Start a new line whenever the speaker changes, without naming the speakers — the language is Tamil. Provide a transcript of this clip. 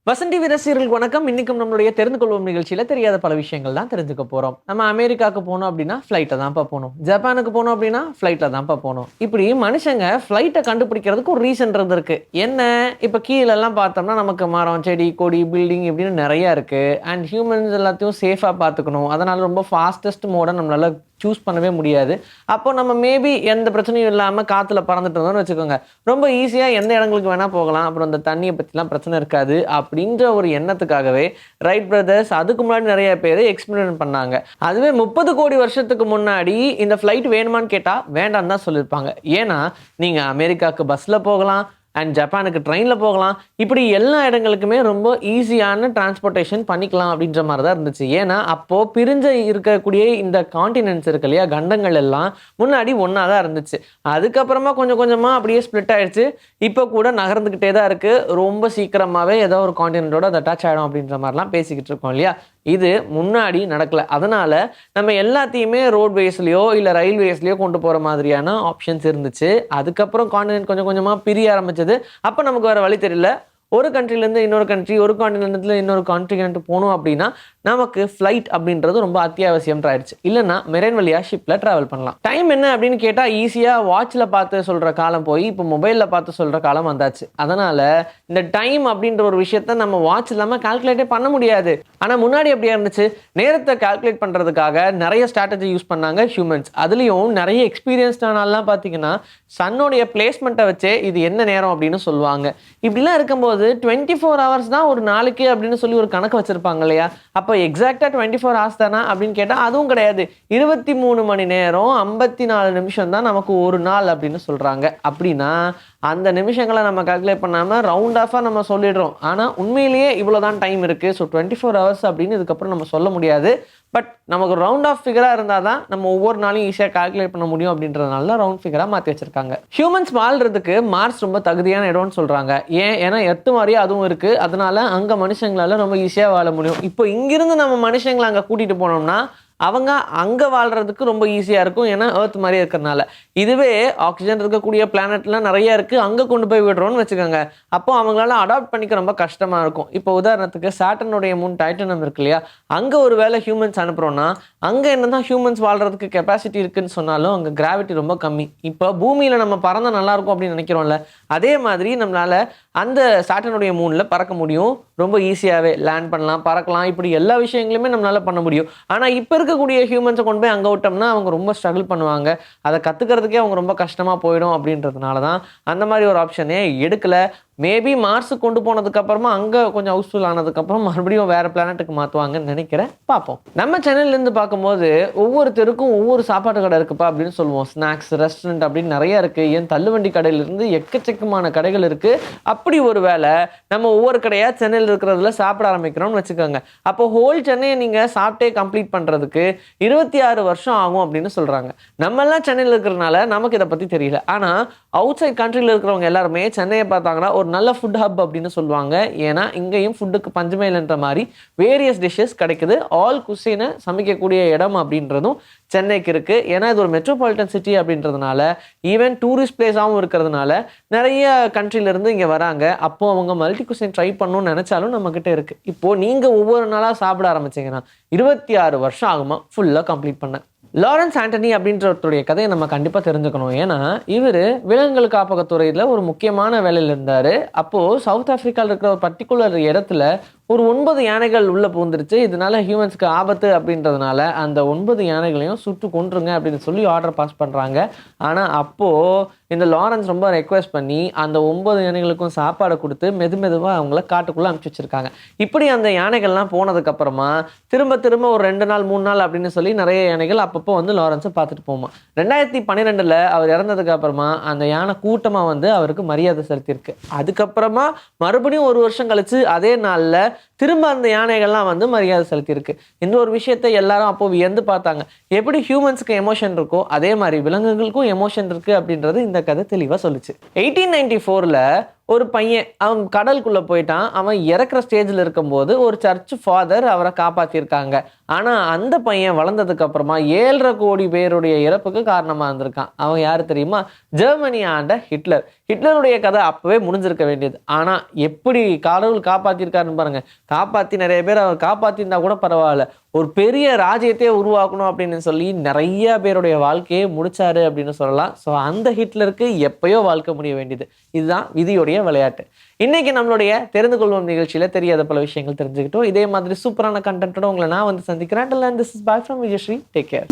வசந்தி ரசிகர்களுக்கு வணக்கம். இன்னைக்கும் நம்மளுடைய தெரிந்து கொள்வோம் நிகழ்ச்சியில தெரியாத பல விஷயங்கள் தான் தெரிஞ்சுக்க போறோம். நம்ம அமெரிக்காவுக்கு போனோம் அப்படின்னா ஃப்ளைட்ல தான்ப்பா போகணும். ஜப்பானுக்கு போனோம் அப்படின்னா ஃப்ளைட்ல தான்ப்பா போகணும். இப்படி மனுஷங்க ஃப்ளைட்டை கண்டுபிடிக்கிறதுக்கு ஒரு ரீசன் இருந்திருக்கு. என்ன? இப்ப கீழ எல்லாம் பார்த்தோம்னா நமக்கு மரம், செடி, கொடி, பில்டிங் இப்படின்னு நிறைய இருக்கு. அண்ட் ஹியூமன்ஸ் எல்லாத்தையும் சேஃபா பார்த்துக்கணும். அதனால ரொம்ப ஃபாஸ்டஸ்ட் மோட நம்மளால சூஸ் பண்ணவே முடியாது. அப்போ நம்ம மேபி எந்த பிரச்சனையும் இல்லாம காத்துல பறந்துட்டு இருந்தோம்னு வச்சுக்கோங்க. ரொம்ப ஈஸியா எந்த இடங்களுக்கு வேணா போகலாம். அப்புறம் இந்த தண்ணியை பத்திலாம் பிரச்சனை இருக்காது அப்படின்ற ஒரு எண்ணத்துக்காகவே ரைட் பிரதர்ஸ் அதுக்கு முன்னாடி நிறைய பேர் எக்ஸ்பெரிமெண்ட் பண்ணாங்க. அதுவே 30 கோடி வருஷத்துக்கு முன்னாடி இந்த ஃப்ளைட் வேணுமான்னு கேட்டா வேண்டாம்னு தான் சொல்லியிருப்பாங்க. ஏன்னா நீங்க அமெரிக்காவுக்கு பஸ்ல போகலாம் அண்ட் ஜப்பானுக்கு ட்ரெயினில் போகலாம். இப்படி எல்லா இடங்களுக்குமே ரொம்ப ஈஸியான டிரான்ஸ்போர்ட்டேஷன் பண்ணிக்கலாம் அப்படின்ற மாதிரி தான் இருந்துச்சு. ஏன்னா அப்போது பிரிஞ்ச இருக்கக்கூடிய இந்த காண்டினென்ட்ஸ் இருக்கு இல்லையா, கண்டங்கள் எல்லாம் முன்னாடி ஒன்றா தான் இருந்துச்சு. அதுக்கப்புறமா கொஞ்சம் கொஞ்சமாக அப்படியே ஸ்ப்ளிட் ஆயிடுச்சு. இப்போ கூட நகர்ந்துக்கிட்டே தான் இருக்குது. ரொம்ப சீக்கிரமாகவே ஏதோ ஒரு காண்டினென்ட்டோட அது அட்டாச் ஆகிடும் அப்படின்ற மாதிரிலாம் பேசிக்கிட்டு இருக்கோம் இல்லையா. இது முன்னாடி நடக்கலை. அதனால் நம்ம எல்லாத்தையுமே ரோட்வேஸ்லையோ இல்லை ரயில்வேஸ்லையோ கொண்டு போகிற மாதிரியான ஆப்ஷன்ஸ் இருந்துச்சு. அதுக்கப்புறம் காண்டினென்ட் கொஞ்சம் கொஞ்சமாக பிரிய ஆரம்பிச்சது. அப்போ நமக்கு வேறு வழி தெரியல. ஒரு கண்ட்ரிலேருந்து இன்னொரு கண்ட்ரி, ஒரு காண்டினென்ட்ல இன்னொரு கான்டினென்ட் போகணும் அப்படின்னா நமக்கு ஃப்ளைட் அப்படின்றது ரொம்ப அத்தியாவசியம் ஆயிடுச்சு. இல்லைன்னா மெரைன் வழியாக ஷிப்பில் ட்ராவல் பண்ணலாம். டைம் என்ன அப்படின்னு கேட்டால் ஈஸியாக வாட்சில் பார்த்து சொல்கிற காலம் போய் இப்போ மொபைலில் பார்த்து சொல்கிற காலம் வந்தாச்சு. அதனால் இந்த டைம் அப்படின்ற ஒரு விஷயத்த நம்ம வாட்ச் இல்லாமல் கால்குலேட்டே பண்ண முடியாது. ஆனால் முன்னாடி எப்படியா இருந்துச்சு, நேரத்தை கால்குலேட் பண்ணுறதுக்காக நிறைய ஸ்ட்ராட்டஜி யூஸ் பண்ணாங்க ஹியூமன்ஸ். அதுலேயும் நிறைய எக்ஸ்பீரியன்ஸ்டானலாம் பார்த்தீங்கன்னா சன்னோடைய பிளேஸ்மெண்ட்டை வச்சே இது என்ன நேரம் அப்படின்னு சொல்லுவாங்க. இப்படிலாம் இருக்கும்போது 24 hours தான் ஒரு நாளைக்கு அப்படின்னு சொல்லி ஒரு கணக்கு வச்சிருப்பாங்க இல்லையா. அப்போ எக்ஸாக்டாக 24 hours தானா அப்படின்னு கேட்டால் அதுவும் கிடையாது. 23 மணி நேரம் 54 நிமிஷம் தான் நமக்கு ஒரு நாள் அப்படின்னு சொல்கிறாங்க. அப்படின்னா அந்த நிமிஷங்களை நம்ம கால்குலேட் பண்ணாமல் ரவுண்ட் ஆஃபாக நம்ம சொல்லிடுறோம். ஆனால் உண்மையிலேயே இவ்வளோ தான் டைம் இருக்குது. ஸோ 24 hours அப்படின்னு இதுக்கப்புறம் நம்ம சொல்ல முடியாது. பட் நமக்கு ரவுண்ட் ஆஃப் ஃபிகராக இருந்தால் தான் நம்ம ஒவ்வொரு நாளையும் ஈஸியாக கால்குலேட் பண்ண முடியும் அப்படின்றதுனால ரவுண்ட் ஃபிகராக மாற்றி வச்சிருக்காங்க. ஹியூமன்ஸ் வாழ்றதுக்கு மார்ஸ் ரொம்ப தகுதியான இடம்னு சொல்கிறாங்க. ஏன்னா எர்த்து மாதிரியே அதுவும் இருக்குது. அதனால அங்கே மனுஷங்களால ரொம்ப ஈஸியாக வாழ முடியும். இப்போ இங்கிருந்து நம்ம மனுஷங்களை அங்கே கூட்டிகிட்டு போனோம்னா அவங்க அங்கே வாழ்கிறதுக்கு ரொம்ப ஈஸியாக இருக்கும். ஏன்னா ஏர்த் மாதிரியே இருக்கிறனால. இதுவே ஆக்சிஜன் இருக்கக்கூடிய பிளானட்லாம் நிறைய இருக்குது, அங்கே கொண்டு போய் விடுறோன்னு வச்சுக்கோங்க. அப்போ அவங்களால அடாப்ட் பண்ணிக்க ரொம்ப கஷ்டமாக இருக்கும். இப்போ உதாரணத்துக்கு சாட்டர்னுடைய மூன் டைட்டனம் இருக்கு இல்லையா, அங்கே ஒரு வேளை ஹியூமன்ஸ் அனுப்புகிறோன்னா அங்கே என்ன தான் ஹியூமன்ஸ் வாழ்கிறதுக்கு கெப்பாசிட்டி இருக்குன்னு சொன்னாலும் அங்கே கிராவிட்டி ரொம்ப கம்மி. இப்போ பூமியில் நம்ம பறந்தால் நல்லாயிருக்கும் அப்படின்னு நினைக்கிறோம்ல, அதே மாதிரி நம்மளால் அந்த சாட்டர்னுடைய மூனில் பறக்க முடியும். ரொம்ப ஈஸியாகவே லேண்ட் பண்ணலாம், பறக்கலாம். இப்படி எல்லா விஷயங்களுமே நம்மளால் பண்ண முடியும். ஆனால் இப்போ இருக்கக்கூடிய ஹியூமன்ஸை கொண்டு போய் அங்கே விட்டோம்னா அவங்க ரொம்ப ஸ்ட்ரகிள் பண்ணுவாங்க. அதை கற்றுக்கிறதுக்கே அவங்க ரொம்ப கஷ்டமாக போயிடும். அப்படின்றதுனால தான் அந்த மாதிரி ஒரு ஆப்ஷனே எடுக்கலை. மேபி மார்ஸுக்கு கொண்டு போனதுக்கப்புறமா அங்கே கொஞ்சம் ஹவுஸ்ஃபுல் ஆனதுக்கப்புறம் மறுபடியும் வேறு பிளானட்டுக்கு மாற்றுவாங்கன்னு நினைக்கிறேன். பார்ப்போம். நம்ம சேனல்லேருந்து பார்க்கும்போது ஒவ்வொருத்தருக்கும் ஒவ்வொரு சாப்பாட்டு கடை இருக்குப்பா அப்படின்னு சொல்லுவோம். ஸ்நாக்ஸ் ரெஸ்டாரண்ட் அப்படின்னு நிறைய இருக்குது. ஏன் தள்ளுவண்டி கடையிலிருந்து எக்கச்சக்கமான கடைகள் இருக்குது. அப்படி ஒரு வேளை நம்ம ஒவ்வொரு கடையாக சென்னையில் இருக்கிறதுல சாப்பிட ஆரம்பிக்கிறோம்னு வச்சுக்கோங்க. அப்போ ஹோல் சென்னையை நீங்கள் சாப்பிட்டே கம்ப்ளீட் பண்ணுறதுக்கு 26 வருஷம் ஆகும் அப்படின்னு சொல்கிறாங்க. நம்மெல்லாம் சென்னையில் இருக்கிறதுனால நமக்கு இதை பற்றி தெரியல. ஆனால் அவுட் சைட் கண்ட்ரியில் இருக்கிறவங்க எல்லாருமே சென்னையை பார்த்தாங்கன்னா ஒரு நல்ல ஃபுட் ஹப் அப்படின்னு சொல்லுவாங்க. ஏன்னா இங்கேயும் ஃபுட்டுக்கு பஞ்சமே இல்லைன்ற மாதிரி வேரியஸ் டிஷ்ஷஸ் கிடைக்குது. ஆல் குசினை சமைக்கக்கூடிய இடம் அப்படின்றதும் சென்னைக்கு இருக்குது. ஏன்னா இது ஒரு மெட்ரோபாலிட்டன் சிட்டி அப்படின்றதுனால ஈவன் டூரிஸ்ட் பிளேஸாகவும் இருக்கிறதுனால நிறைய கண்ட்ரிலேருந்து இங்கே வராங்க. அப்போது அவங்க மல்டி குசின் ட்ரை பண்ணணும்னு நினச்சாலும் நம்மக்கிட்ட இருக்குது. இப்போது நீங்கள் ஒவ்வொரு நாளாக சாப்பிட ஆரம்பிச்சிங்கன்னா 26 வருஷம் ஆகுமா ஃபுல்லாக கம்ப்ளீட் பண்ண. லாரன்ஸ் ஆண்டனி அப்படின்றவருடைய கதையை நம்ம கண்டிப்பாக தெரிஞ்சுக்கணும். ஏன்னா இவர் விலங்குகள் காப்பகத்துறையில் ஒரு முக்கியமான வேலையில் இருந்தார். அப்போது சவுத் ஆஃப்ரிக்காவில் இருக்கிற ஒரு பர்டிகுலர் இடத்துல ஒரு 9 யானைகள் உள்ளே பூந்துருச்சு. இதனால ஹியூமன்ஸ்க்கு ஆபத்து அப்படின்றதுனால அந்த 9 யானைகளையும் சுட்டு கொன்றுங்க அப்படின்னு சொல்லி ஆர்டர் பாஸ் பண்ணுறாங்க. ஆனால் அப்போது இந்த லாரன்ஸ் ரொம்ப ரெக்வெஸ்ட் பண்ணி அந்த 9 யானைகளுக்கும் சாப்பாடை கொடுத்து மெதுவாக அவங்கள காட்டுக்குள்ளே அனுப்பிச்சி வச்சுருக்காங்க. இப்படி அந்த யானைகள்லாம் போனதுக்கப்புறமா திரும்ப ஒரு 2 நாள் 3 நாள் அப்படின்னு சொல்லி நிறைய யானைகள் அப்பப்போ வந்து லாரன்ஸை பார்த்துட்டு போமா. 2012 அவர் இறந்ததுக்கு அப்புறமா அந்த யானை கூட்டமாக வந்து அவருக்கு மரியாதை செலுத்தியிருக்கு. அதுக்கப்புறமா மறுபடியும் ஒரு வருஷம் கழிச்சு அதே நாளில் திரும்ப அந்த யானைகள்லாம் வந்து மரியாதை செலுத்தியிருக்கு. இந்த ஒரு விஷயத்தை எல்லாரும் அப்போ வியந்து பார்த்தாங்க. எப்படி ஹியூமன்ஸுக்கு எமோஷன் இருக்கோ அதே மாதிரி விலங்குகளுக்கும் எமோஷன் இருக்குது அப்படின்றது இந்த கதை தெளிவாக சொல்லுச்சு. 1894 ஒரு பையன் அவன் கடலுக்குள்ளே போயிட்டான். அவன் இறக்குற ஸ்டேஜில் இருக்கும்போது ஒரு சர்ச் ஃபாதர் அவரை காப்பாற்றியிருக்காங்க. ஆனால் அந்த பையன் வளர்ந்ததுக்கு அப்புறமா 7.5 கோடி பேருடைய இறப்புக்கு காரணமாக இருந்திருக்கான். அவன் யார் தெரியுமா? ஜெர்மனி ஆண்ட ஹிட்லர். ஹிட்லருடைய கதை அப்பவே முடிஞ்சிருக்க வேண்டியது. ஆனால் எப்படி கடவுள் காப்பாற்றிருக்காருன்னு பாருங்க. காப்பாற்றி நிறைய பேர் அவர் காப்பாற்றிருந்தா கூட பரவாயில்ல, ஒரு பெரிய ராஜ்யத்தையே உருவாக்கணும் அப்படின்னு சொல்லி நிறைய பேருடைய வாழ்க்கையை முடிச்சாரு அப்படின்னு சொல்லலாம். ஸோ அந்த ஹிட்லருக்கு எப்பயோ வாழ்க்கை முடிய வேண்டியது. இதுதான் விதியுடைய விளையாட்டு. இன்னைக்கு நம்மளுடைய தெரிந்து கொள்வோம் நிகழ்ச்சியில தெரியாத பல விஷயங்கள் தெரிஞ்சுக்கிட்டோம். இதே மாதிரி சூப்பரான கண்டென்ட்டோட உங்களை நான் வந்து சந்திக்கிறேன். Till then, this is bye from Vijayashree. Take care.